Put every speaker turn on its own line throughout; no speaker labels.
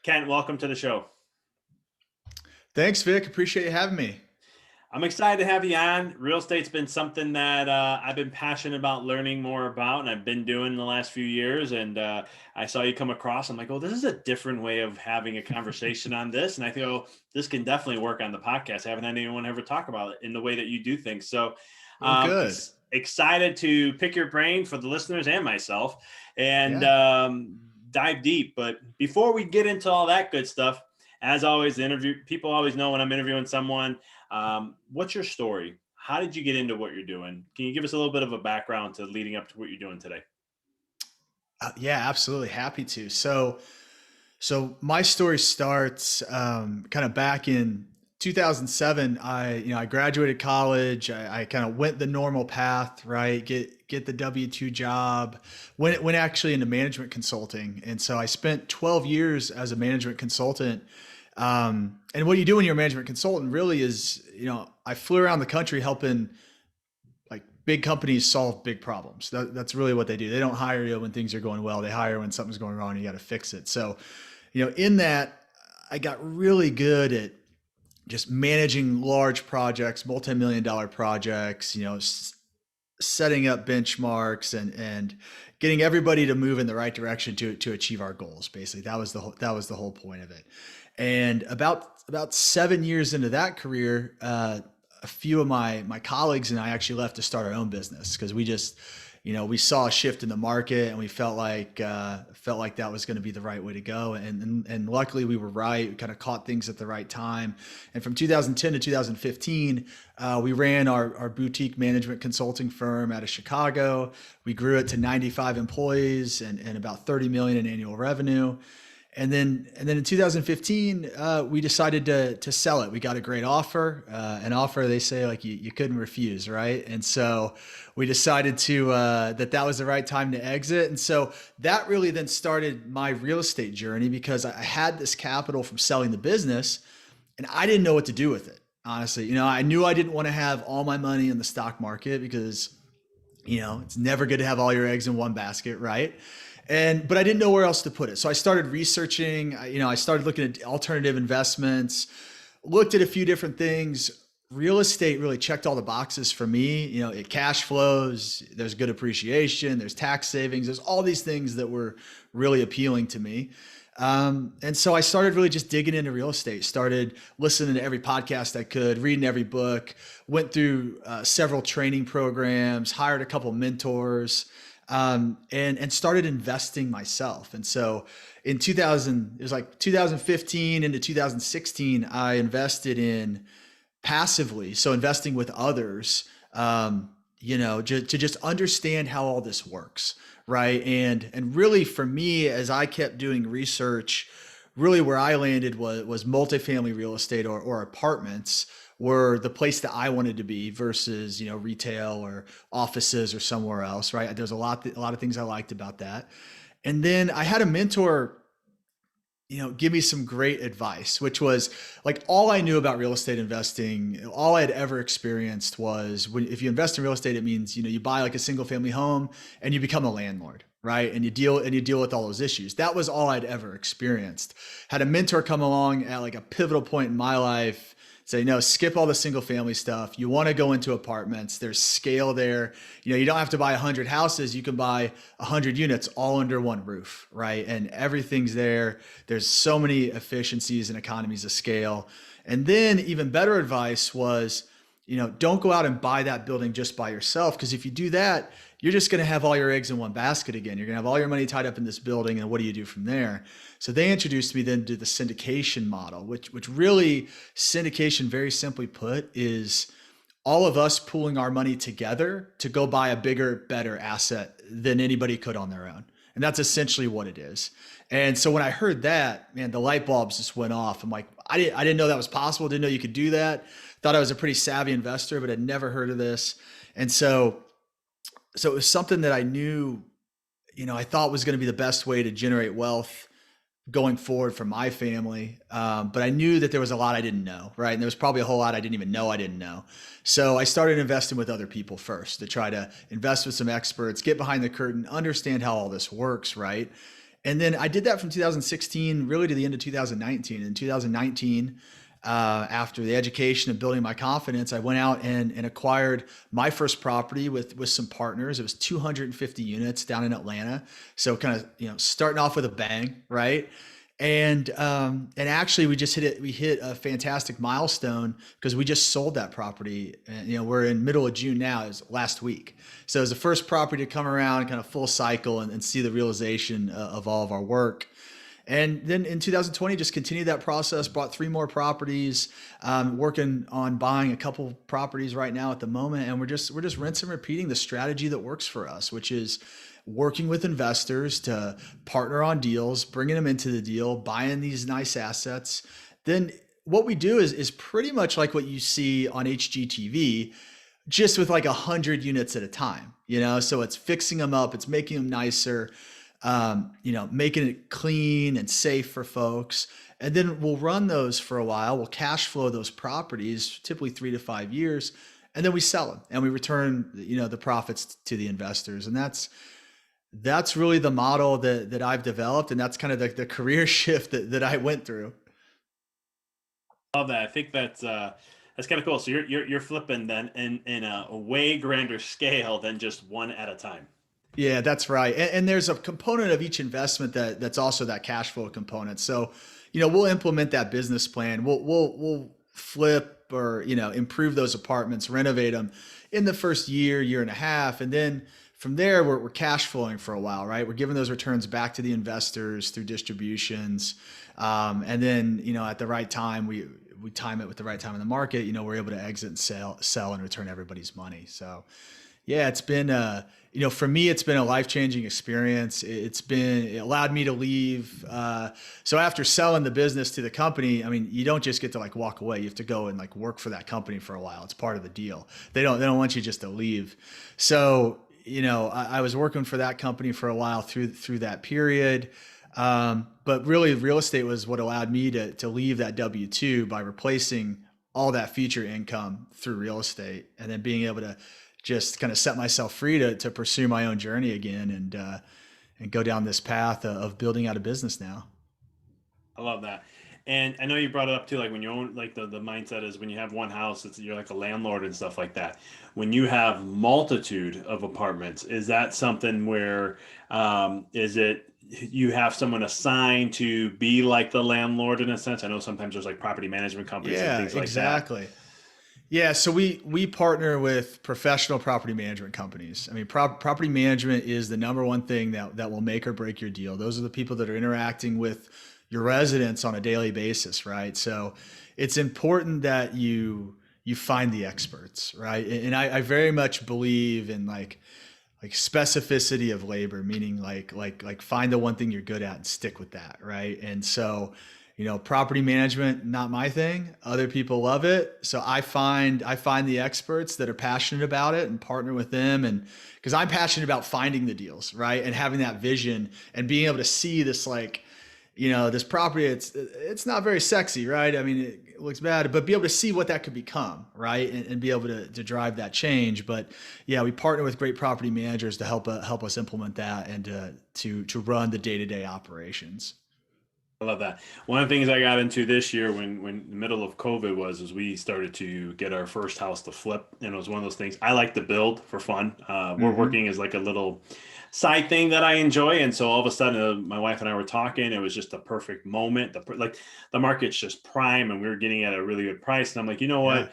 Kent, welcome to the show.
Thanks, Vic. Appreciate you having me.
I'm excited to have you on. Real estate's been something that I've been passionate about learning more about, and I've been doing the last few years. And I saw you come across. I'm like, oh, this is a different way of having a conversation on this. And I think, oh, this can definitely work on the podcast. I haven't had anyone ever talk about it in the way that you do things. So
Well, good.
excited to pick your brain for the listeners and myself and
Yeah.
dive deep. But before we get into all that good stuff, as always, the interview people always know when I'm interviewing someone. What's your story? How did you get into what you're doing? Can you give us a little bit of a background to leading up to what you're doing today?
Yeah, absolutely. Happy to. So my story starts kind of back in 2007. I graduated college. I kind of went the normal path, right? Get the W-2 job. Went actually into management consulting, and so I spent 12 years as a management consultant. And what you do when you're a management consultant really is, I flew around the country helping like big companies solve big problems. That's really what they do. They don't hire you when things are going well. They hire when something's going wrong and you got to fix it. So, in that, I got really good at just managing large projects, multi-million dollar projects, setting up benchmarks and getting everybody to move in the right direction to achieve our goals. Basically, that was the whole point of it. And about 7 years into that career, a few of my colleagues and I actually left to start our own business because we saw a shift in the market and we felt like that was going to be the right way to go. And luckily we were right. We kind of caught things at the right time. And from 2010 to 2015, we ran our boutique management consulting firm out of Chicago. We grew it to 95 employees and about 30 million in annual revenue. And then in 2015, we decided to sell it. We got a great offer, an offer they say like you couldn't refuse, right? And so we decided to that was the right time to exit. And so that really then started my real estate journey because I had this capital from selling the business, and I didn't know what to do with it. Honestly, I knew I didn't want to have all my money in the stock market because it's never good to have all your eggs in one basket, right? But I didn't know where else to put it. So I started researching, I started looking at alternative investments, looked at a few different things. Real estate really checked all the boxes for me. It cash flows, there's good appreciation, there's tax savings, there's all these things that were really appealing to me. And so I started really just digging into real estate, started listening to every podcast I could, reading every book, went through several training programs, hired a couple mentors, and started investing myself. And so in 2000, it was like 2015 into 2016, I invested in passively. So investing with others, to just understand how all this works. Right. And really for me, as I kept doing research, really where I landed was multifamily real estate or apartments were the place that I wanted to be versus, retail or offices or somewhere else. Right. There's a lot of things I liked about that. And then I had a mentor give me some great advice, which was like all I knew about real estate investing, all I had ever experienced was if you invest in real estate, it means, you buy like a single family home and you become a landlord, right? And you deal with all those issues. That was all I'd ever experienced. Had a mentor come along at like a pivotal point in my life, say, no, skip all the single family stuff. You want to go into apartments. There's scale there. You don't have to buy 100 houses. You can buy 100 units all under one roof, right? And everything's there. There's so many efficiencies and economies of scale. And then even better advice was, don't go out and buy that building just by yourself. Because if you do that, you're just going to have all your eggs in one basket again. You're going to have all your money tied up in this building. And what do you do from there? So they introduced me then to the syndication model, which really syndication, very simply put, is all of us pooling our money together to go buy a bigger, better asset than anybody could on their own. And that's essentially what it is. And so when I heard that, man, the light bulbs just went off. I'm like, I didn't know that was possible. Didn't know you could do that. Thought I was a pretty savvy investor, but I'd never heard of this. And so it was something that I knew, I thought was going to be the best way to generate wealth going forward for my family. But I knew that there was a lot I didn't know, right? And there was probably a whole lot I didn't even know I didn't know. So I started investing with other people first to try to invest with some experts, get behind the curtain, understand how all this works, right? And then I did that from 2016 really to the end of 2019. In 2019, after the education and building my confidence, I went out and acquired my first property with some partners. It was 250 units down in Atlanta. So kind of, starting off with a bang, right? And actually we just hit it. We hit a fantastic milestone because we just sold that property. And, we're in middle of June now. It was last week. So it was the first property to come around kind of full cycle and see the realization of all of our work. And then in 2020, just continued that process, bought three more properties, working on buying a couple properties right now at the moment. And we're just rinsing and repeating the strategy that works for us, which is working with investors to partner on deals, bringing them into the deal, buying these nice assets. Then what we do is pretty much like what you see on HGTV, just with like 100 units at a time, so it's fixing them up, it's making them nicer, making it clean and safe for folks. And then we'll run those for a while. We'll cash flow those properties, typically 3 to 5 years, and then we sell them and we return, the profits to the investors. And that's really the model that I've developed. And that's kind of the career shift that I went through.
Love that. I think that's kind of cool. So you're flipping then in a way grander scale than just one at a time.
Yeah, that's right. And there's a component of each investment that's also that cash flow component. So, we'll implement that business plan. We'll flip or, improve those apartments, renovate them in the first year and a half. And then from there, we're cash flowing for a while, right? We're giving those returns back to the investors through distributions. And then, at the right time, we time it with the right time in the market, we're able to exit and sell and return everybody's money. So yeah, it's been for me, it's been a life-changing experience. It allowed me to leave. So after selling the business to the company, I mean, you don't just get to like walk away. You have to go and like work for that company for a while. It's part of the deal. They don't want you just to leave. So, I was working for that company for a while through that period. But really real estate was what allowed me to leave that W-2 by replacing all that future income through real estate and then being able to just kind of set myself free to pursue my own journey again and go down this path of building out a business now.
I love that. And I know you brought it up too, like when you own, like the mindset is when you have one house, you're like a landlord and stuff like that. When you have multitude of apartments, is that something where, is it, you have someone assigned to be like the landlord in a sense? I know sometimes there's like property management companies and
Yeah,
things like that.
exactly. Yeah, so we partner with professional property management companies. I mean, property management is the number one thing that will make or break your deal. Those are the people that are interacting with your residents on a daily basis, right? So it's important that you find the experts, right? And I very much believe in like specificity of labor, meaning like find the one thing you're good at and stick with that, right? And so, property management, not my thing. Other people love it. So I find the experts that are passionate about it and partner with them. And because I'm passionate about finding the deals, right? And having that vision and being able to see this this property, it's not very sexy, right? I mean, it looks bad, but be able to see what that could become, right? And be able to drive that change. But yeah, we partner with great property managers to help us implement that and to run the day-to-day operations.
I love that. One of the things I got into this year when the middle of COVID was we started to get our first house to flip. And it was one of those things I like to build for fun. We're
Hmm.
working as like a little side thing that I enjoy. And so all of a sudden, my wife and I were talking. It was just the perfect moment. Like the market's just prime, and we were getting at a really good price. And I'm like, you know
Yeah.
what?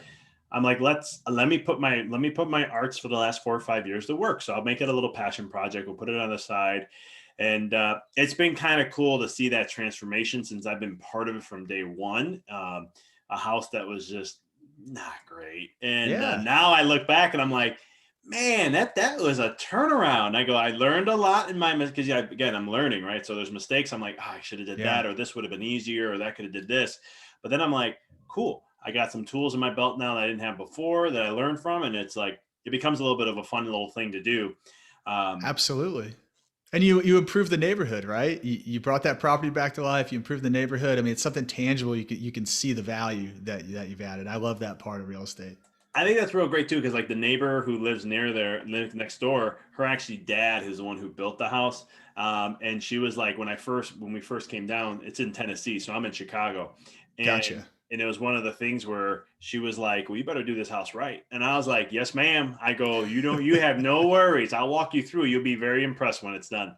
I'm like, let me put my arts for the last 4 or 5 years to work. So I'll make it a little passion project. We'll put it on the side, and it's been kind of cool to see that transformation since I've been part of it from day one. A house that was just not great, and
Yeah.
now I look back and I'm like, man, that was a turnaround. I learned a lot in my because yeah, again, I'm learning, right? So there's mistakes. I'm like, oh, I should have did
Yeah.
that, or this would have been easier, or that could have did this. But then I'm like, cool. I got some tools in my belt now that I didn't have before that I learned from, and it's like it becomes a little bit of a fun little thing to do. Um,
Absolutely. And you improve the neighborhood, right? You brought that property back to life. You improve the neighborhood. I mean, it's something tangible. You can see the value that you've added. I love that part of real estate.
I think that's real great too, because like the neighbor who lives next door, her actually dad, who's the one who built the house. And she was like, when we first came down, it's in Tennessee, so I'm in Chicago, and
Gotcha.
it was one of the things where she was like, "Well, you better do this house right." And I was like, "Yes, ma'am." I go, you have no worries. I'll walk you through. You'll be very impressed when it's done."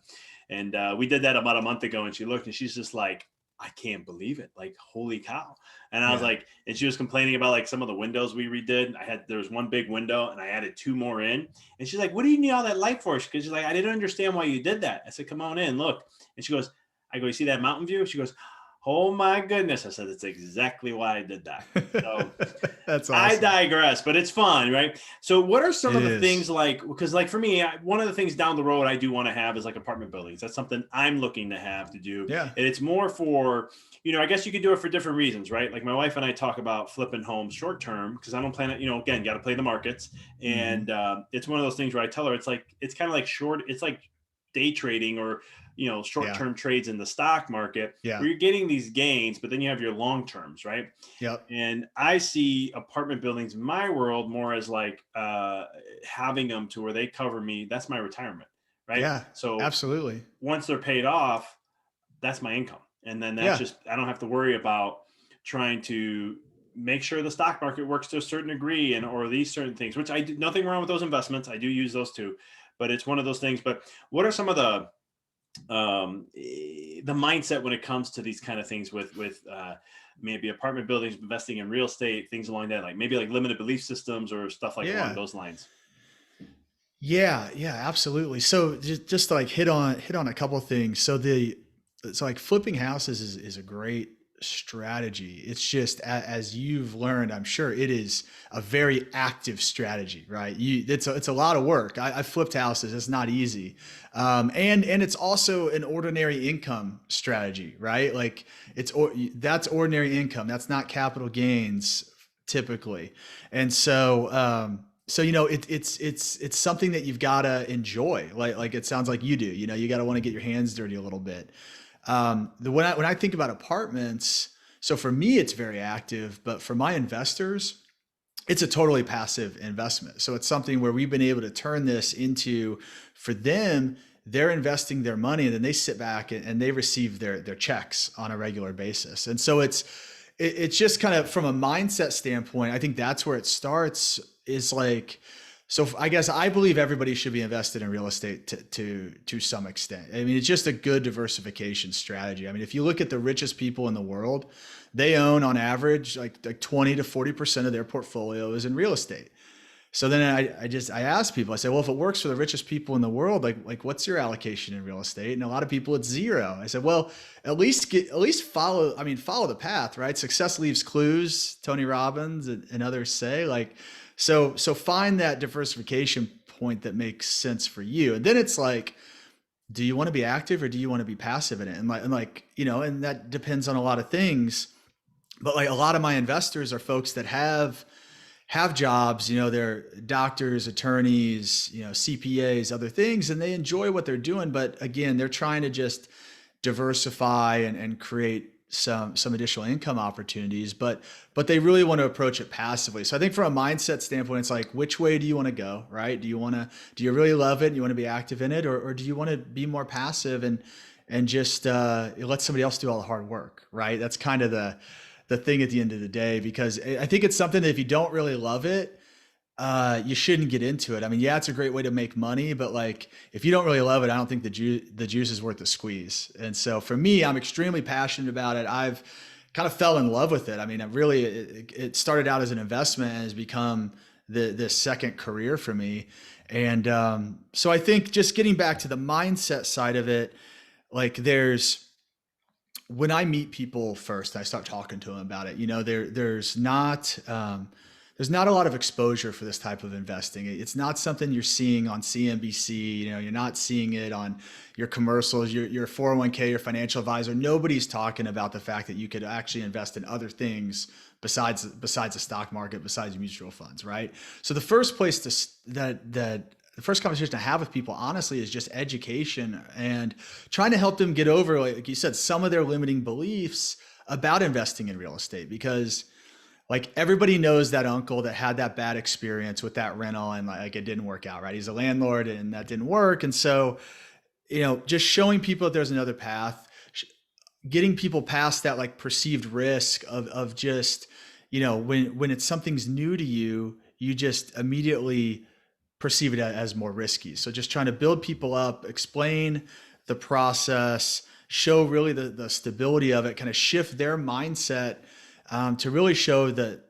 And we did that about a month ago, and she looked and she's just like, "I can't believe it. Like, holy cow." And I was
Yeah.
like, and she was complaining about like some of the windows we redid. There was one big window and I added two more in. And she's like, "What do you need all that light for?" Because she's like, "I didn't understand why you did that." I said, "Come on in, look." And she goes, I go, "You see that mountain view?" She goes, "Oh my goodness." I said, "It's exactly why I did that." So
That's
I
awesome.
digress, but it's fun, right? So, what are some
It
of the
is.
things like, because, like, for me, one of the things down the road I do want to have is like apartment buildings. That's something I'm looking to have to do.
Yeah.
And it's more for, I guess you could do it for different reasons, right? Like, my wife and I talk about flipping homes short term because I don't plan it, again, got to play the markets.
Hmm.
And it's one of those things where I tell her it's kind of like it's like day trading or, short
Yeah.
term trades in the stock market
Yeah.
where you're getting these gains, but then you have your long terms, right?
Yep.
And I see apartment buildings in my world more as like having them to where they cover me. That's my retirement, right?
Yeah.
So
Absolutely.
once they're paid off, that's my income. And then that's
Yeah.
just, I don't have to worry about trying to make sure the stock market works to a certain degree or these certain things, which I do nothing wrong with those investments. I do use those too, but it's one of those things. But what are some of the mindset when it comes to these kind of things with maybe apartment buildings, investing in real estate, things along that, like maybe like limited belief systems or stuff like along
Yeah.
those lines?
Yeah, yeah, absolutely. So just to like hit on a couple of things. It's like flipping houses is a great strategy. It's just as you've learned, I'm sure it is a very active strategy, right? It's a lot of work. I've flipped houses. It's not easy, and it's also an ordinary income strategy, right? Like that's ordinary income. That's not capital gains typically, and so it's something that you've got to enjoy, like it sounds like you do. You got to want to get your hands dirty a little bit. When I think about apartments, so for me it's very active, but for my investors it's a totally passive investment. So it's something where we've been able to turn this into, for them, they're investing their money and then they sit back and they receive their checks on a regular basis. And so it's just kind of from a mindset standpoint, I think that's where it starts, is like, so I guess I believe everybody should be invested in real estate to some extent. I mean, it's just a good diversification strategy. I mean, if you look at the richest people in the world, they own on average like 20 to 40% of their portfolio is in real estate. So then I ask people, I say, well, if it works for the richest people in the world, like what's your allocation in real estate? And a lot of people, it's zero. I said, well, at least follow the path, right? Success leaves clues, Tony Robbins and others say, like, so find that diversification point that makes sense for you. And then it's like, do you want to be active or do you want to be passive in it? And that depends on a lot of things. But like a lot of my investors are folks that have jobs, they're doctors, attorneys, CPAs, other things, and they enjoy what they're doing. But again, they're trying to just diversify and create some additional income opportunities, but they really want to approach it passively. So I think from a mindset standpoint, it's like, which way do you want to go, right? Do you really love it and you want to be active in it, or do you want to be more passive and just let somebody else do all the hard work, right? That's kind of the thing at the end of the day, because I think it's something that if you don't really love it, you shouldn't get into it. I mean, yeah, it's a great way to make money, but like if you don't really love it, I don't think the juice is worth the squeeze. And so for me, I'm extremely passionate about it. I've kind of fell in love with it. I mean, it started out as an investment and has become the second career for me. And so I think just getting back to the mindset side of it, like when I meet people first, I start talking to them about it. There's not a lot of exposure for this type of investing. It's not something you're seeing on CNBC. You're not seeing it on your commercials, your 401k, your financial advisor. Nobody's talking about the fact that you could actually invest in other things besides the stock market, besides mutual funds, right? So the first place the first conversation to have with people, honestly, is just education and trying to help them get over, like you said, some of their limiting beliefs about investing in real estate. Because like everybody knows that uncle that had that bad experience with that rental and like it didn't work out, right? He's a landlord and that didn't work. And so just showing people that there's another path, getting people past that like perceived risk of just, when it's something's new to you, you just immediately perceive it as more risky. So just trying to build people up, explain the process, show really the stability of it, kind of shift their mindset, to really show that,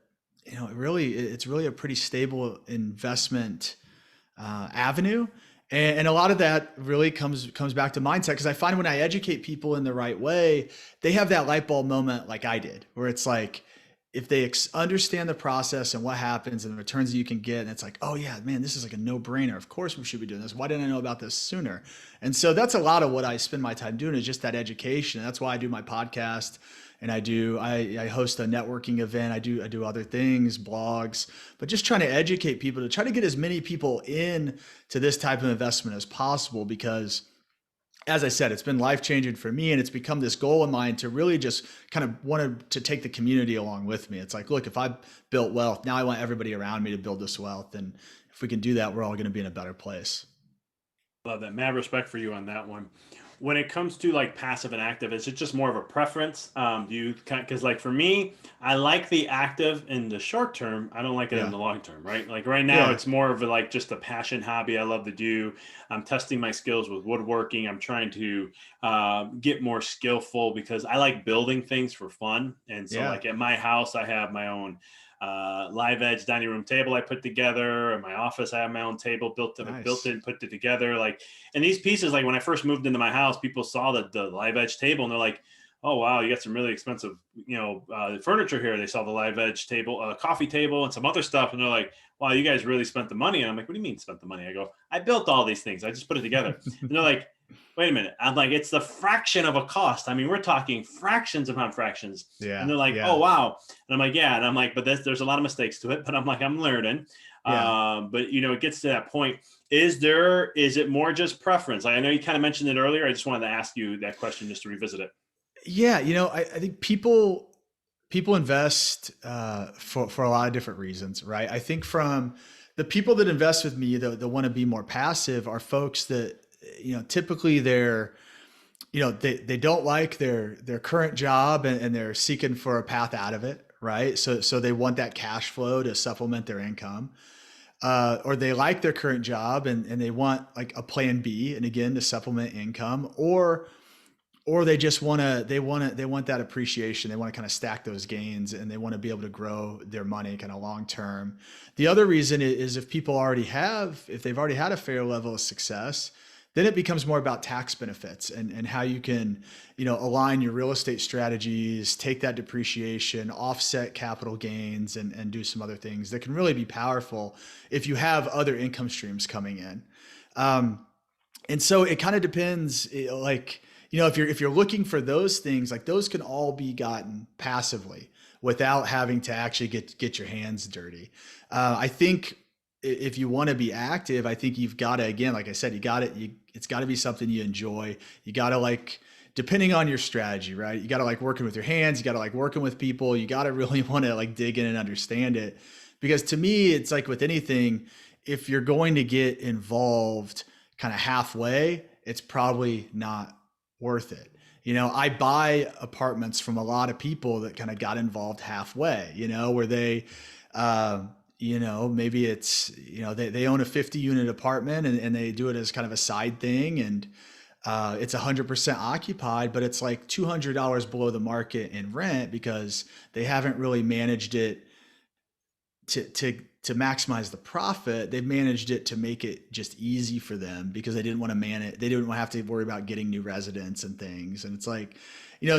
it's really a pretty stable investment avenue. And a lot of that really comes back to mindset, because I find when I educate people in the right way, they have that light bulb moment like I did, where it's like, if they understand the process and what happens and the returns that you can get, and it's like, oh yeah, man, this is like a no brainer. Of course we should be doing this. Why didn't I know about this sooner? And so that's a lot of what I spend my time doing, is just that education. That's why I do my podcast, and I host a networking event. I do other things, blogs, but just trying to educate people, to try to get as many people in to this type of investment as possible, because as I said, it's been life changing for me, and it's become this goal of mine to really just kind of wanted to take the community along with me. It's like, look, if I built wealth, now I want everybody around me to build this wealth. And if we can do that, we're all going to be in a better place.
Love that. Mad respect for you on that one. When it comes to like passive and active, is it just more of a preference? Do you kind because like for me, I like the active in the short term. I don't like it in
Yeah.
the long term, right? Like right now,
Yeah.
it's more of a, like just a passion hobby I love to do. I'm testing my skills with woodworking. I'm trying to get more skillful because I like building things for fun. And so,
Yeah.
like at my house, I have my own live edge dining room table I put together. In my office, I have my own table built
Nice.
in, put it together. Like, and these pieces, like when I first moved into my house, people saw the live edge table and they're like, "Oh wow, you got some really expensive, furniture here." They saw the live edge table, coffee table, and some other stuff, and they're like, "Wow, you guys really spent the money." And I'm like, "What do you mean spent the money?" I go, "I built all these things. I just put it together." And they're like, "Wait a minute." I'm like, "It's the fraction of a cost. I mean, we're talking fractions upon fractions." And
Yeah.
they're like, "Oh
Yeah.
wow." And I'm like, "Yeah." And I'm like, "But there's a lot of mistakes to it." But I'm like, "I'm learning."
Yeah.
But it gets to that point. Is it more just preference? Like, I know you kind of mentioned it earlier. I just wanted to ask you that question just to revisit it.
Yeah. I think people invest for a lot of different reasons, right? I think from the people that invest with me, that want to be more passive, are folks that, typically they don't like their current job, and they're seeking for a path out of it, right? So they want that cash flow to supplement their income. Or they like their current job, and they want like a plan B, and again, to supplement income. Or they just want that appreciation. They want to kind of stack those gains, and they want to be able to grow their money kind of long term. The other reason is, if they've already had a fair level of success, then it becomes more about tax benefits, and how you can, align your real estate strategies, take that depreciation, offset capital gains, and do some other things that can really be powerful if you have other income streams coming in. Um, and so it kind of depends, like, if you're looking for those things, like those can all be gotten passively without having to actually get your hands dirty. I think if you want to be active, I think you've got to, again, like I said, it's got to be something you enjoy. You got to like, depending on your strategy, right? You got to like working with your hands. You got to like working with people. You got to really want to like dig in and understand it. Because to me, it's like with anything, if you're going to get involved kind of halfway, it's probably not worth it. I buy apartments from a lot of people that kind of got involved halfway, where they, maybe it's, they own a 50 unit apartment, and they do it as kind of a side thing. And it's 100% occupied, but it's like $200 below the market in rent, because they haven't really managed it to maximize the profit. They've managed it to make it just easy for them, because they didn't want to man it. They didn't want to have to worry about getting new residents and things. And it's like,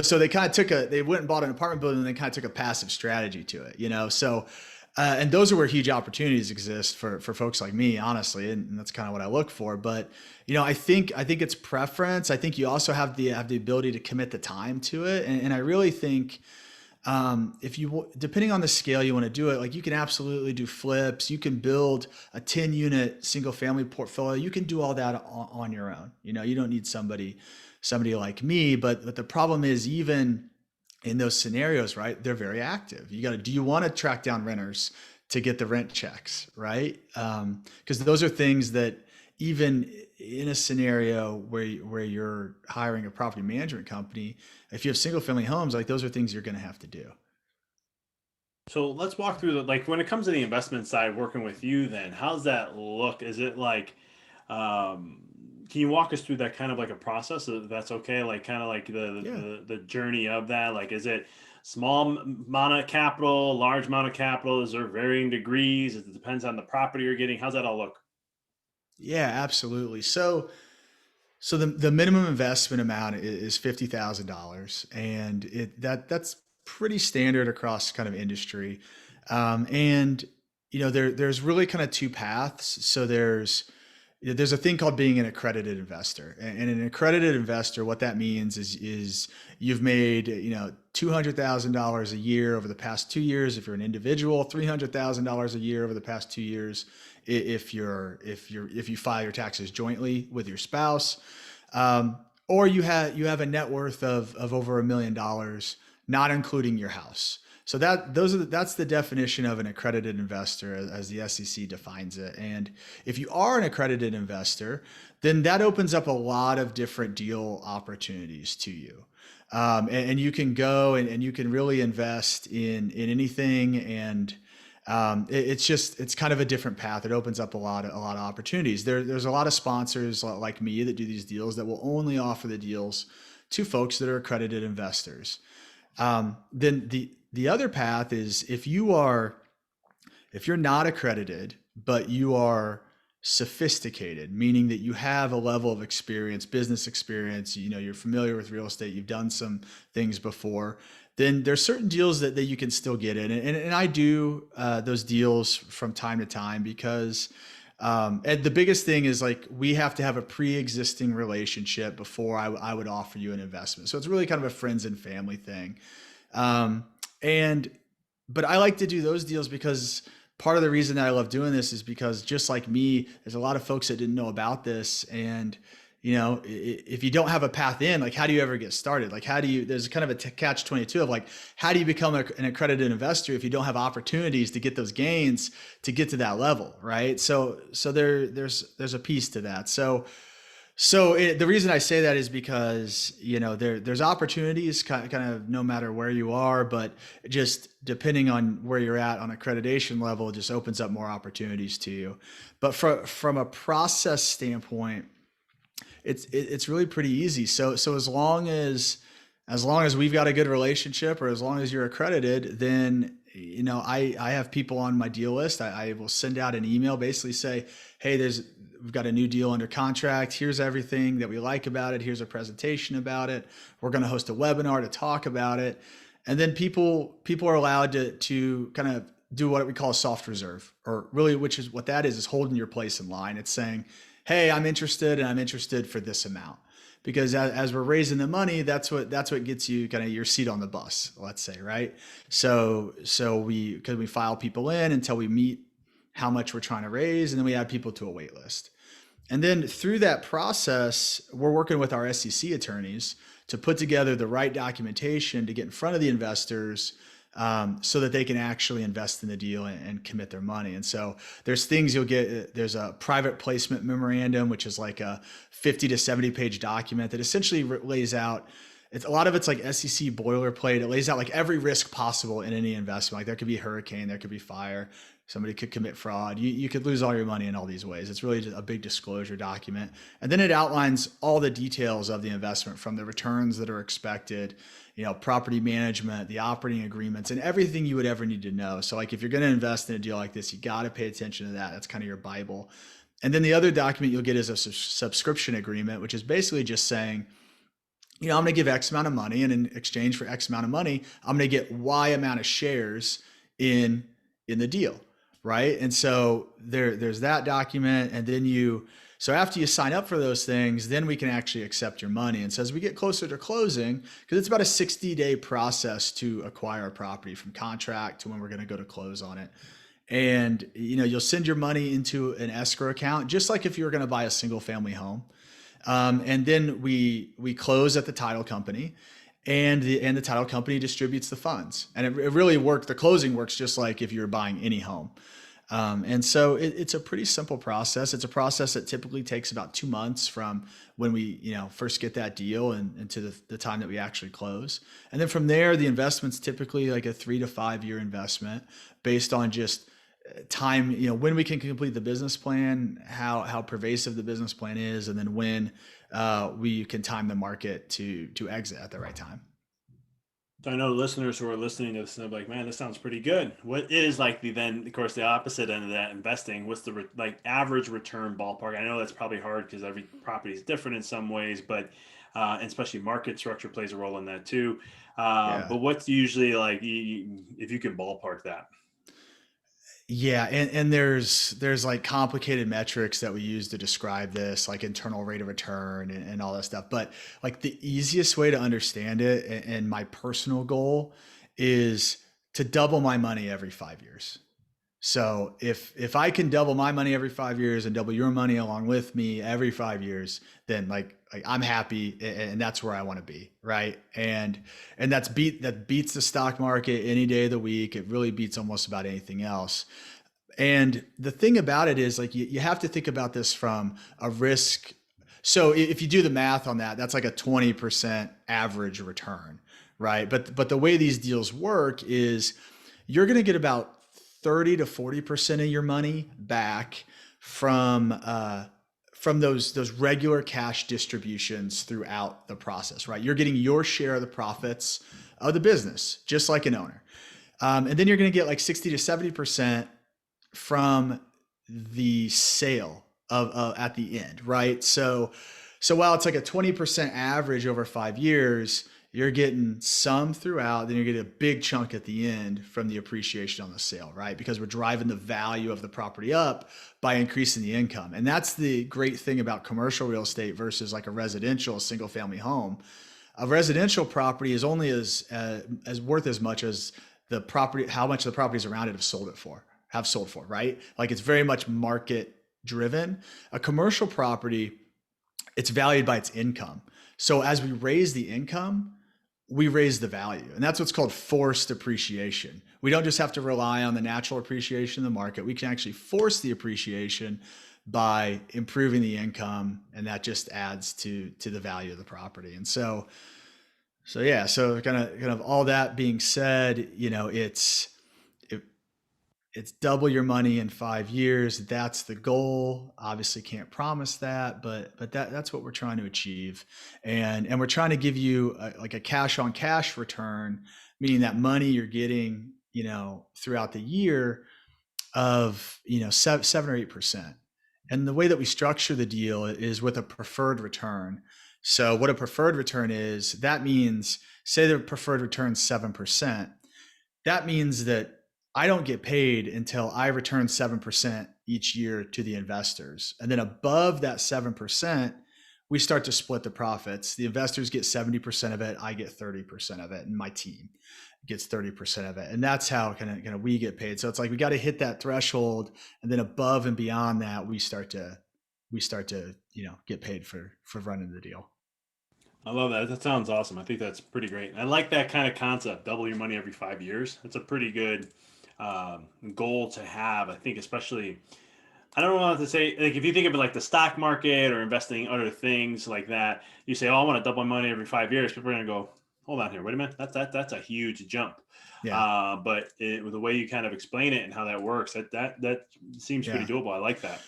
so they kind of they went and bought an apartment building, and they kind of took a passive strategy to it, so, and those are where huge opportunities exist for folks like me, honestly. And that's kind of what I look for. But, I think it's preference. I think you also have the ability to commit the time to it. And I really think, if you, depending on the scale you want to do it, like you can absolutely do flips. You can build a 10 unit single family portfolio. You can do all that on your own. You don't need somebody like me. But the problem is, even in those scenarios, right, they're very active. Do you want to track down renters to get the rent checks, right? Because those are things that, even in a scenario where you're hiring a property management company, if you have single family homes, like those are things you're going to have to do.
So let's walk through the like when it comes to the investment side, working with you. Then how's that look? Is it like, um, can you walk us through that kind of like a process? If that's okay. Like kind of like
Yeah.
the journey of that. Like, is it small amount of capital, large amount of capital? Is there varying degrees? It depends on the property you're getting. How's that all look?
Yeah, absolutely. So the minimum investment amount is $50,000, and that's pretty standard across kind of industry. And there's really kind of two paths. So there's a thing called being an accredited investor, and an accredited investor, what that means is you've made $200,000 a year over the past 2 years if you're an individual, $300,000 a year over the past 2 years if you file your taxes jointly with your spouse, or you have a net worth of over $1 million, not including your house. So that's the definition of an accredited investor as the SEC defines it. And if you are an accredited investor, then that opens up a lot of different deal opportunities to you. And you can go and you can really invest in anything. And it's kind of a different path. It opens up a lot of opportunities. There's a lot of sponsors like me that do these deals that will only offer the deals to folks that are accredited investors. Then the other path is if you're not accredited, but you are sophisticated, meaning that you have a level of experience, business experience, you're familiar with real estate, you've done some things before, then there's certain deals that you can still get in. And I do those deals from time to time because and the biggest thing is like we have to have a pre-existing relationship before I would offer you an investment. So it's really kind of a friends and family thing. Um, and but I like to do those deals because part of the reason that I love doing this is because just like me, there's a lot of folks that didn't know about this. And if you don't have a path in, like how do you ever get started? Like there's kind of a catch 22 of like, how do you become an accredited investor if you don't have opportunities to get those gains to get to that level, right? So there's a piece to that. The reason I say that is because there's opportunities kind of no matter where you are, but just depending on where you're at on accreditation level, it just opens up more opportunities to you. But from a process standpoint, it's really pretty easy. So as long as we've got a good relationship, or as long as you're accredited, then I have people on my deal list. I will send out an email, basically say, hey, we've got a new deal under contract. Here's everything that we like about it. Here's a presentation about it. We're going to host a webinar to talk about it. And then people are allowed to kind of do what we call a soft reserve, or really, which is what that is holding your place in line. It's saying, hey, I'm interested, and I'm interested for this amount. Because as we're raising the money, that's what gets you kind of your seat on the bus, let's say, right? So because we file people in until we meet how much we're trying to raise, and then we add people to a wait list. And then through that process, we're working with our SEC attorneys to put together the right documentation to get in front of the investors, so that they can actually invest in the deal and commit their money. And so there's things you'll get. There's a private placement memorandum, which is like a 50 to 70 page document that essentially lays out. A lot of it's like SEC boilerplate. It lays out like every risk possible in any investment. Like there could be a hurricane, there could be fire, somebody could commit fraud. You could lose all your money in all these ways. It's really just a big disclosure document. And then it outlines all the details of the investment, from the returns that are expected, property management, the operating agreements, and everything you would ever need to know. So like if you're going to invest in a deal like this, you got to pay attention to that. That's kind of your Bible. And then the other document you'll get is a subscription agreement, which is basically just saying, I'm going to give X amount of money, and in exchange for X amount of money, I'm going to get Y amount of shares in the deal, right? And so there's that document, and then so after you sign up for those things, then we can actually accept your money. And so as we get closer to closing, because it's about a 60-day process to acquire a property from contract to when we're going to go to close on it. And you'll send your money into an escrow account, just like if you were going to buy a single family home. And then we close at the title company, and the title company distributes the funds. And it really worked. The closing works just like if you're buying any home. And so it's a pretty simple process. It's a process that typically takes about 2 months from when we, first get that deal and to the time that we actually close. And then from there, the investment's typically like a 3 to 5 year investment based on just time, when we can complete the business plan, how pervasive the business plan is, and then when we can time the market to exit at the right time.
So I know listeners who are listening to this, and they're like, "Man, this sounds pretty good." What is like the then, of course, the opposite end of that investing? What's the like average return ballpark? I know that's probably hard because every property is different in some ways, but and especially market structure plays a role in that too.
Yeah.
But what's usually like if you can ballpark that?
Yeah, and there's like complicated metrics that we use to describe this, like internal rate of return and all that stuff. But like the easiest way to understand it, and my personal goal is to double my money every 5 years. So if I can double my money every 5 years and double your money along with me every 5 years, then like I'm happy, and that's where I want to be, right? And that beats the stock market any day of the week. It really beats almost about anything else. And the thing about it is like you have to think about this from a risk. So if you do the math on that, that's like a 20% average return, right? But the way these deals work is you're going to get about 30 to 40% of your money back from those regular cash distributions throughout the process, right? You're getting your share of the profits of the business, just like an owner. And then you're going to get like 60 to 70% from the sale of at the end, right? So while it's like a 20% average over 5 years, you're getting some throughout, then you're getting a big chunk at the end from the appreciation on the sale, right? Because we're driving the value of the property up by increasing the income. And that's the great thing about commercial real estate versus like a residential single family home. A residential property is only as worth as much as the property, how much the properties around it have sold for, right? Like it's very much market driven. A commercial property, it's valued by its income. So as we raise the income, we raise the value. And that's what's called forced appreciation. We don't just have to rely on the natural appreciation in the market. We can actually force the appreciation by improving the income, and that just adds to the value of the property. And so yeah, so kind of all that being said, it, it's double your money in 5 years. That's the goal. Obviously can't promise that, but that's what we're trying to achieve. And we're trying to give you like a cash on cash return, meaning that money you're getting, throughout the year of, 7 or 8%. And the way that we structure the deal is with a preferred return. So what a preferred return is, that means, say the preferred return 7%. That means that I don't get paid until I return 7% each year to the investors. And then above that 7%, we start to split the profits. The investors get 70% of it, I get 30% of it, and my team gets 30% of it. And that's how kind of we get paid. So it's like we got to hit that threshold, and then above and beyond that, we start to get paid for running the deal.
I love that. That sounds awesome. I think that's pretty great. I like that kind of concept. Double your money every 5 years. That's a pretty good goal to have. I think, especially, I don't know what to say. Like, if you think of it like the stock market or investing in other things like that, you say, "Oh, I want to double my money every 5 years." People are going to go, "Hold on here, wait a minute. That's a huge jump."
Yeah.
With the way you kind of explain it and how that works, that seems pretty
Yeah.
doable. I like that.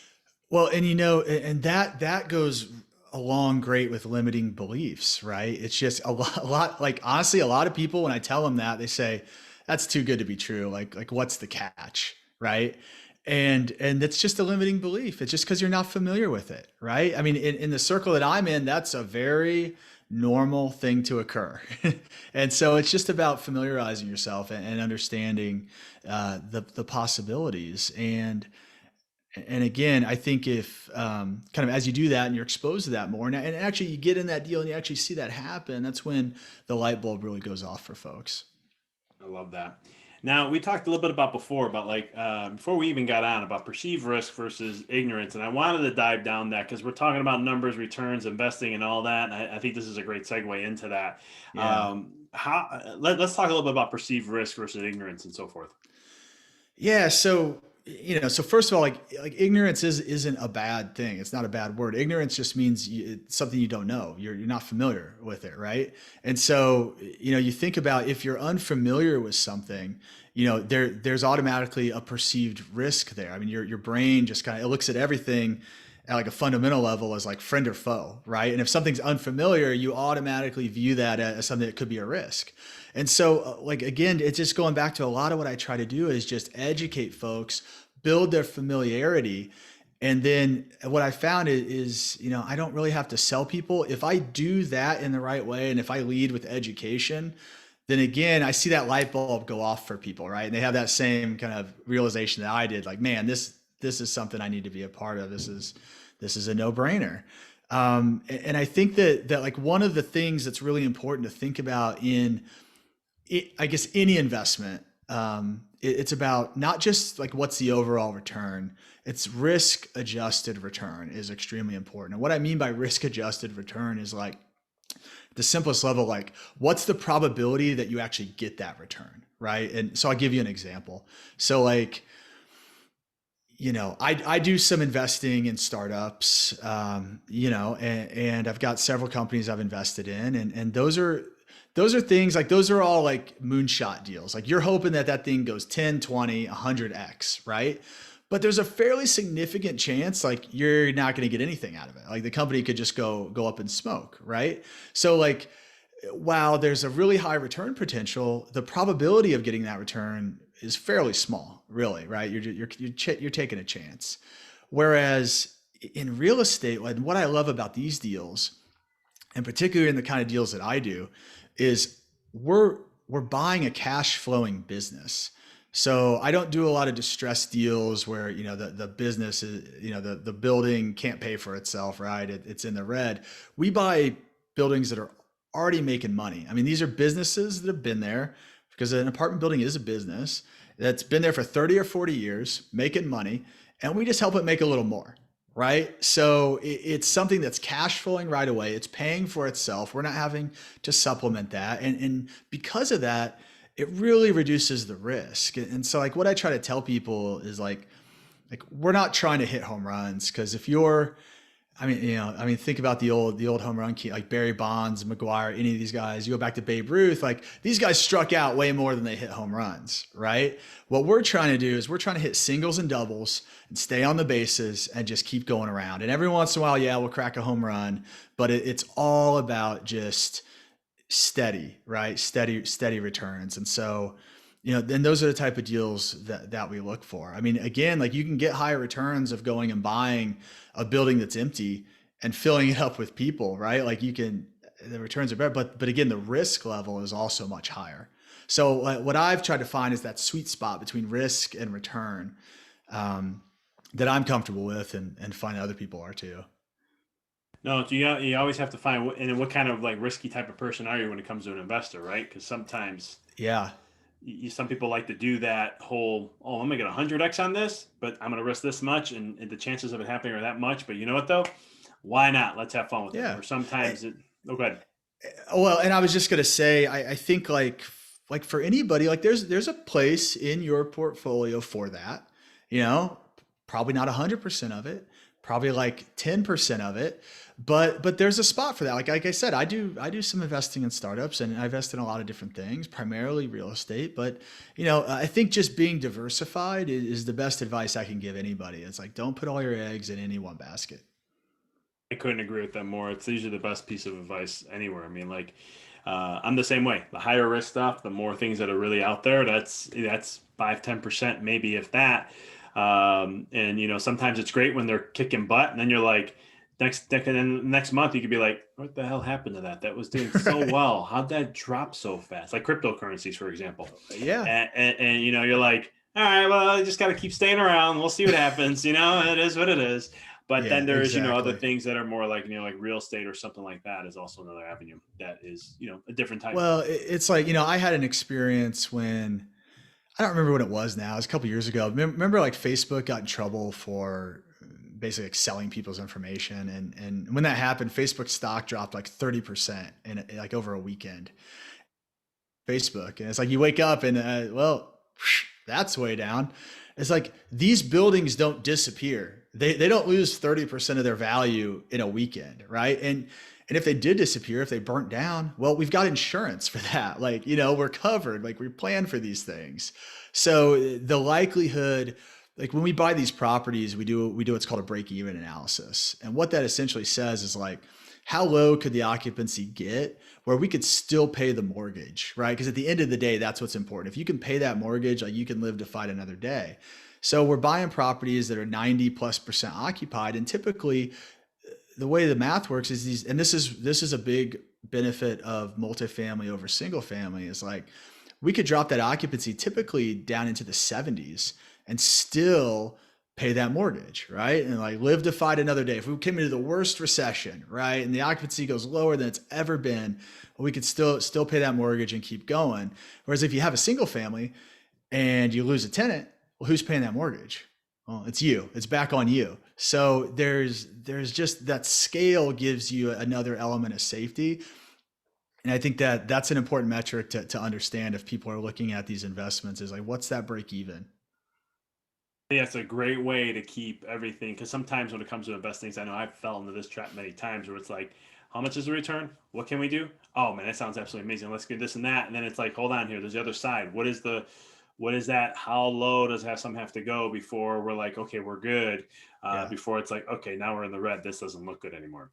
Well, and and that goes along great with limiting beliefs, right? It's just a lot. Like honestly, a lot of people when I tell them that, they say that's too good to be true. Like what's the catch, right? And it's just a limiting belief. It's just because you're not familiar with it, right? I mean, in the circle that I'm in, that's a very normal thing to occur. And so it's just about familiarizing yourself and understanding the possibilities. And again, I think if kind of as you do that and you're exposed to that more, and actually you get in that deal and you actually see that happen, that's when the light bulb really goes off for folks.
I love that. Now we talked a little bit about before about like before we even got on about perceived risk versus ignorance, and I wanted to dive down that because we're talking about numbers, returns, investing, and all that. And I think this is a great segue into that.
Yeah.
Let's talk a little bit about perceived risk versus ignorance and so forth.
Yeah. So So first of all, like ignorance isn't a bad thing. It's not a bad word. Ignorance just means it's something you don't know. You're not familiar with it, right? And so, you think about if you're unfamiliar with something, there's automatically a perceived risk there. I mean, your brain just kind of it looks at everything at like a fundamental level as like friend or foe, right? And if something's unfamiliar, you automatically view that as something that could be a risk. And so, like, again, it's just going back to a lot of what I try to do is just educate folks, build their familiarity. And then what I found is, I don't really have to sell people. If I do that in the right way, and if I lead with education, then again, I see that light bulb go off for people, right? And they have that same kind of realization that I did, like, man, this is something I need to be a part of. This is a no brainer. And I think that like one of the things that's really important to think about in I guess any investment, it's about not just like what's the overall return. It's risk adjusted return is extremely important. And what I mean by risk adjusted return is like the simplest level, like what's the probability that you actually get that return, right? And so I'll give you an example. So like, I do some investing in startups, and I've got several companies I've invested in, and those are things like those are all like moonshot deals. Like you're hoping that thing goes 10, 20, 100x, right? But there's a fairly significant chance like you're not going to get anything out of it. Like the company could just go up in smoke, right? So like while there's a really high return potential, the probability of getting that return is fairly small, really, right? You're taking a chance. Whereas in real estate, like what I love about these deals, and particularly in the kind of deals that I do, is we're buying a cash flowing business. So I don't do a lot of distressed deals where the business is the building can't pay for itself, right? It's in the red. We buy buildings that are already making money. I mean, these are businesses that have been there because an apartment building is a business that's been there for 30 or 40 years making money, and we just help it make a little more, right? So it's something that's cash flowing right away. It's paying for itself. We're not having to supplement that. And because of that, it really reduces the risk. And so like what I try to tell people is like we're not trying to hit home runs because if you're think about the old home run key, like Barry Bonds, McGuire, any of these guys. You go back to Babe Ruth, like these guys struck out way more than they hit home runs, right? What we're trying to do is we're trying to hit singles and doubles and stay on the bases and just keep going around. And every once in a while, yeah, we'll crack a home run, but it's all about just steady, right? Steady returns. And so, then those are the type of deals that we look for. I mean, again, like you can get higher returns of going and buying a building that's empty and filling it up with people, right? Like the returns are better, but again, the risk level is also much higher. So what I've tried to find is that sweet spot between risk and return um, that I'm comfortable with and find other people are too.
No, you always have to find and what kind of like risky type of person are you when it comes to an investor, right? Because sometimes
Yeah.
some people like to do that whole, oh, I'm gonna get 100x on this, but I'm gonna risk this much, and the chances of it happening are that much. But you know what though? Why not? Let's have fun with it.
Yeah.
Or sometimes it. Oh, go ahead.
Well, and I was just gonna say, I think like for anybody, like there's a place in your portfolio for that. You know, probably not 100% of it, probably like 10% of it, but there's a spot for that. Like I said, I do some investing in startups, and I invest in a lot of different things, primarily real estate. But I think just being diversified is the best advice I can give anybody. It's like don't put all your eggs in any one basket.
I couldn't agree with them more. It's usually the best piece of advice anywhere. I mean, like, I'm the same way. The higher risk stuff, the more things that are really out there. That's 5, 10%, maybe if that. And sometimes it's great when they're kicking butt, and then you're like, next month you could be like, what the hell happened to that? That was doing so
Right.
well. How'd that drop so fast? Like cryptocurrencies, for example.
Yeah.
And you're like, all right, well, I just got to keep staying around. We'll see what happens. It is what it is. But
Yeah,
then there's, other
exactly.
things that are more like, like real estate or something like that is also another avenue that is, a different type.
Well, it's like, I had an experience when I don't remember what it was now. It was a couple years ago. Remember like Facebook got in trouble for basically like selling people's information. And when that happened, Facebook stock dropped like 30% in like over a weekend. Facebook. And it's like you wake up and, well, that's way down. It's like these buildings don't disappear. They don't lose 30% of their value in a weekend, right? And if they did disappear, if they burnt down, well, we've got insurance for that. Like, we're covered. Like we plan for these things. So the likelihood, like when we buy these properties, we do what's called a break even analysis. And what that essentially says is like, how low could the occupancy get where we could still pay the mortgage, right? Because at the end of the day, that's what's important. If you can pay that mortgage, like you can live to fight another day. So we're buying properties that are 90+% occupied, and typically the way the math works is these, and this is a big benefit of multifamily over single family, is like we could drop that occupancy typically down into the 70s and still pay that mortgage, right? And like live to fight another day. If we came into the worst recession, right, and the occupancy goes lower than it's ever been, we could still pay that mortgage and keep going. Whereas if you have a single family and you lose a tenant, well, who's paying that mortgage? Well, it's you. It's back on you. So there's just that scale gives you another element of safety. And I think that that's an important metric to understand if people are looking at these investments, is like, what's that break even?
Yeah, it's a great way to keep everything, because sometimes when it comes to investing, I know I've fell into this trap many times where it's like, how much is the return? What can we do? Oh man, that sounds absolutely amazing. Let's get this and that. And then it's like, hold on here. There's the other side. What is that? How low does some have to go before we're like, okay, we're good?
Yeah,
Before it's like, okay, now we're in the red. This doesn't look good anymore.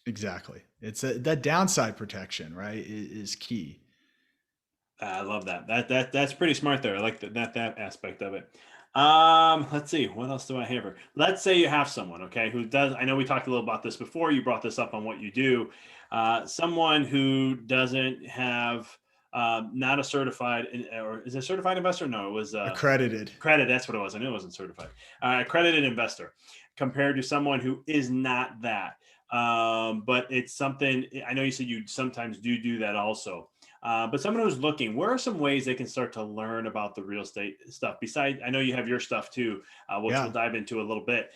exactly. That downside protection, right, is key.
I love that. That's pretty smart there. I like that aspect of it. Let's see. What else do I have here? Let's say you have someone, okay, who does. I know we talked a little about this before. You brought this up on what you do. Someone who doesn't have, not a certified, or is it a certified investor? No, it was
Accredited.
credit. That's what it was. I knew it wasn't certified. Accredited investor, compared to someone who is not that. But it's something. I know you said you sometimes do that also. But someone who's looking, where are some ways they can start to learn about the real estate stuff? Besides, I know you have your stuff too, which we'll
Yeah.
dive into a little bit.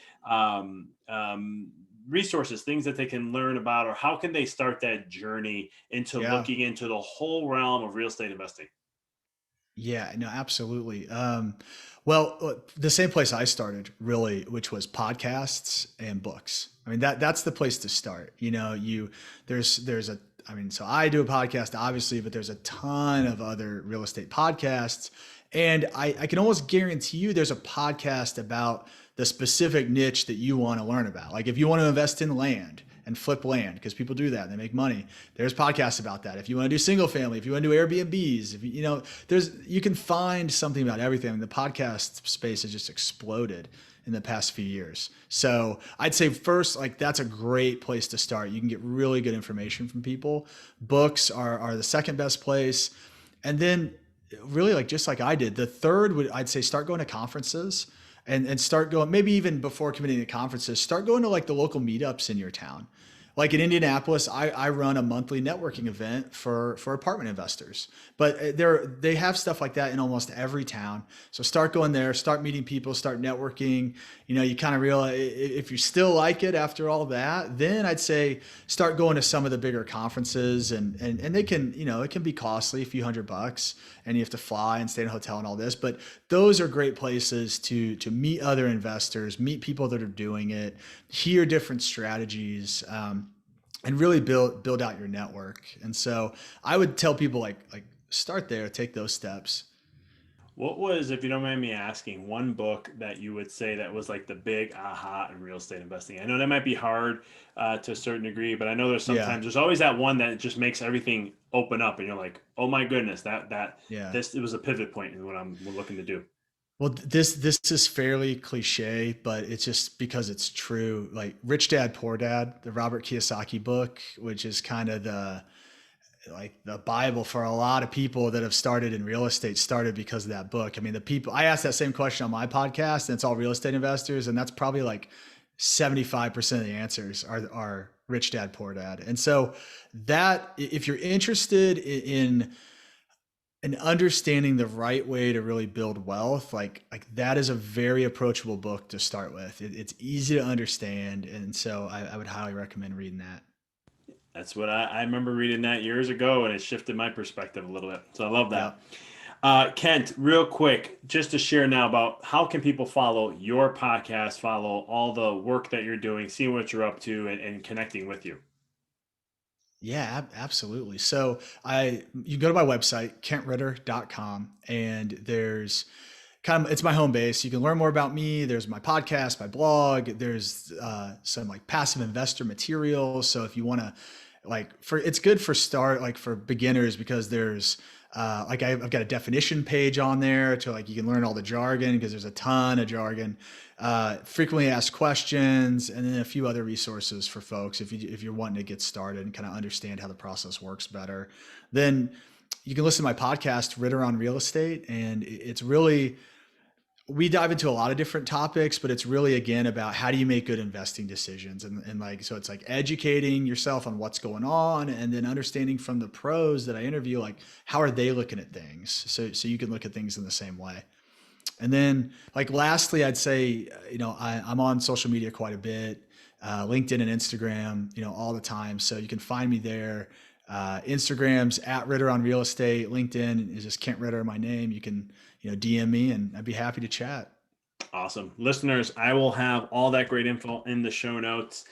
Resources, things that they can learn about, or how can they start that journey into
Yeah.
looking into the whole realm of real estate investing?
Yeah, no, absolutely. Well, the same place I started really, which was podcasts and books. I mean, that's the place to start. There's a, I mean, so I do a podcast, obviously, but there's a ton of other real estate podcasts. And I can almost guarantee you there's a podcast about the specific niche that you want to learn about. Like if you want to invest in land and flip land, because people do that and they make money, there's podcasts about that. If you want to do single family, if you want to do Airbnbs, if you can find something about everything. I mean, the podcast space has just exploded in the past few years. So I'd say first, like that's a great place to start. You can get really good information from people. Books are the second best place. And then really, like just like I did, the third would, I'd say, start going to conferences and start going, maybe even before committing to conferences, start going to like the local meetups in your town. Like in Indianapolis, I run a monthly networking event for apartment investors, but they have stuff like that in almost every town. So start going there, start meeting people, start networking. You kind of realize if you still like it after all that, then I'd say start going to some of the bigger conferences, and they can, it can be costly, a few $100, and you have to fly and stay in a hotel and all this, but those are great places to meet other investors, meet people that are doing it, hear different strategies. And really build out your network. And so I would tell people like start there, take those steps.
What was, if you don't mind me asking, one book that you would say that was like the big aha in real estate investing? I know that might be hard to a certain degree, but I know
Yeah,
there's always that one that just makes everything open up, and you're like, oh my goodness, that
yeah.
this it was a pivot point in what I'm looking to do.
Well, this is fairly cliche, but it's just because it's true. Like Rich Dad Poor Dad, the Robert Kiyosaki book, which is kind of the Bible for a lot of people that have started in real estate, started because of that book. I mean, the people I asked that same question on my podcast, and it's all real estate investors, and that's probably like 75% of the answers are Rich Dad Poor Dad. And so that if you're interested in and understanding the right way to really build wealth, like that is a very approachable book to start with. It's easy to understand, and so I would highly recommend reading that.
That's what I remember reading that years ago, and it shifted my perspective a little bit. So I love that.
Yep.
Kent, real quick, just to share now about how can people follow your podcast, follow all the work that you're doing, seeing what you're up to, and connecting with you.
Yeah, absolutely. So you go to my website, kentritter.com, and there's it's my home base. You can learn more about me. There's my podcast, my blog. There's some like passive investor material. So if you want to it's good for start, like for beginners, because there's I've got a definition page on there to like, you can learn all the jargon because there's a ton of jargon, frequently asked questions, and then a few other resources for folks if you're wanting to get started and kind of understand how the process works better. Then you can listen to my podcast, Ritter on Real Estate, and it's really, we dive into a lot of different topics, but it's really again about how do you make good investing decisions, and like, so it's like educating yourself on what's going on, and then understanding from the pros that I interview, like how are they looking at things, so you can look at things in the same way. And then like lastly, I'd say, I'm on social media quite a bit, LinkedIn and Instagram, all the time. So you can find me there. Instagram's at Ritter on Real Estate. LinkedIn is just Kent Ritter, my name. You can, DM me and I'd be happy to chat.
Awesome. Listeners, I will have all that great info in the show notes.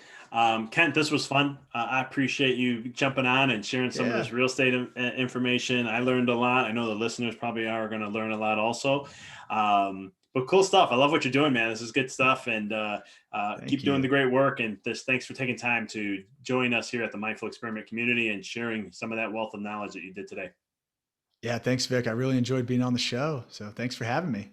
Kent, this was fun. I appreciate you jumping on and sharing some of
Yeah.
this real estate information. I learned a lot. I know the listeners probably are going to learn a lot also. But cool stuff. I love what you're doing, man. This is good stuff. And keep
Thank
doing the
you.
great work. And thanks for taking time to join us here at the Mindful Experiment community and sharing some of that wealth of knowledge that you did today.
Yeah. Thanks, Vic. I really enjoyed being on the show. So thanks for having me.